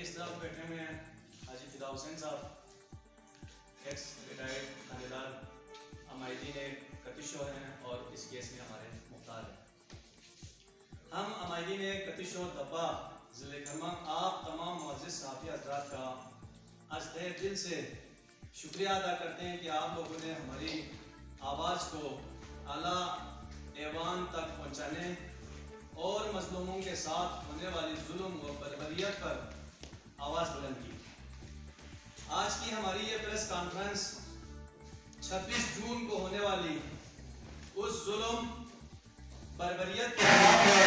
اس طرف بیٹھے ہوئے ہیں حاجی فدا حسین صاحب، ایکس ریٹائرڈ تھانے دار عمائدین کتشور ہیں اور اس کیس میں ہمارے مختار ہیں۔ ہم عمائدین کتشور دبا ضلع کھمم آپ تمام معزز صحافی حضرات کا از تہ دل سے شکریہ ادا کرتے ہیں کہ آپ لوگوں نے ہماری آواز کو اعلیٰ ایوان تک پہنچانے اور مظلوموں کے ساتھ ہونے والی ظلم و بربریت پر آواز بلند کی۔ آج کی ہماری یہ پریس کانفرنس 26 جون کو ہونے والی اس ظلم بربریت کے خلاف ہے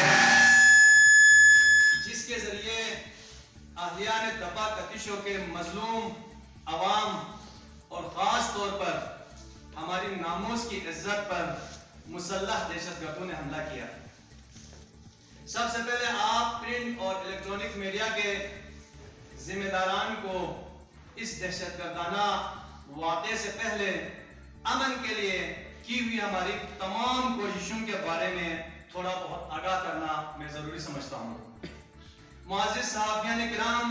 جس کے ذریعے اہلیان دبا کتشوں کے مظلوم عوام اور خاص طور پر ہماری ناموس کی عزت پر مسلح دہشت گردوں نے حملہ کیا۔ سب سے پہلے آپ پرنٹ اور الیکٹرانک میڈیا کے ذمہ داران کو اس دہشت گردانہ واقعے سے پہلے امن کے لیے کی ہوئی ہماری تمام کوششوں کے بارے میں تھوڑا بہت آگاہ کرنا میں ضروری سمجھتا ہوں۔ معزز صحافیان کرام،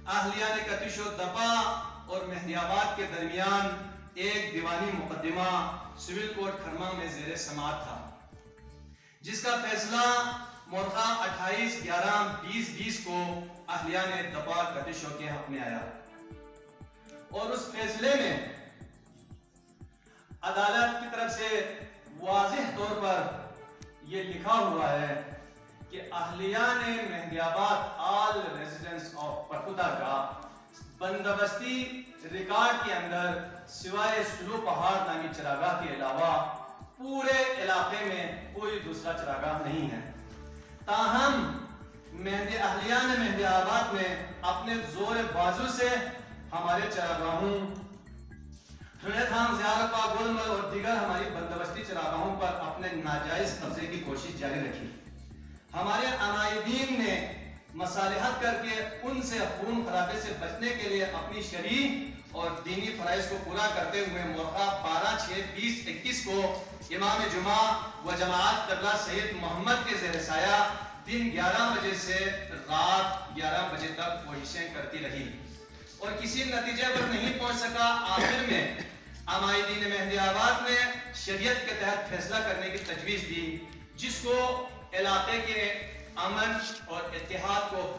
اہلیان کتش و دبا اور مہدی آباد کے درمیان ایک دیوانی مقدمہ سول کورٹ کھمم میں زیر سماعت تھا، جس کا فیصلہ مورخہ 28/11/2020 کو اہلیان دبا کتشوں کے حق میں آیا اور اس فیصلے میں عدالت کی طرف سے واضح طور پر یہ لکھا ہوا ہے کہ اہلیان مہدی آباد آل ریزیڈنٹس آف پرکوتا کا بندوبستی ریکارڈ کے اندر سوائے سلو پہاڑ نامی چراگاہ کے علاوہ پورے علاقے میں کوئی دوسرا چراگاہ نہیں ہے۔ تاہم اہلیان مہدی آباد نے اپنے زور بازو سے ہمارے چراگاہوں ٹھنڈے تھام زیارت پاک گلمرگ اور دیگر ہماری بندوبستی چراگاہوں پر اپنے ناجائز قبضے کی کوشش جاری رکھی۔ ہمارے عمائدین نے مصالحت کر کے ان سے خون خرابے سے بچنے کے لیے اپنی شرعی اور دینی فرائض کو پورا کرتے ہوئے مورخہ 12/6/2021 کو امام جمعہ و جماعت قبلہ سید محمد کے زیر سایہ دن 11 بجے سے رات 11 بجے تک کوششیں کرتی رہی اور کسی نتیجے پر نہیں پہنچ سکا۔ آخر میں عمائدین مہدی آباد نے شریعت کے تحت فیصلہ کرنے کی تجویز دی، جس کو علاقے کے امن اور اتحاد کو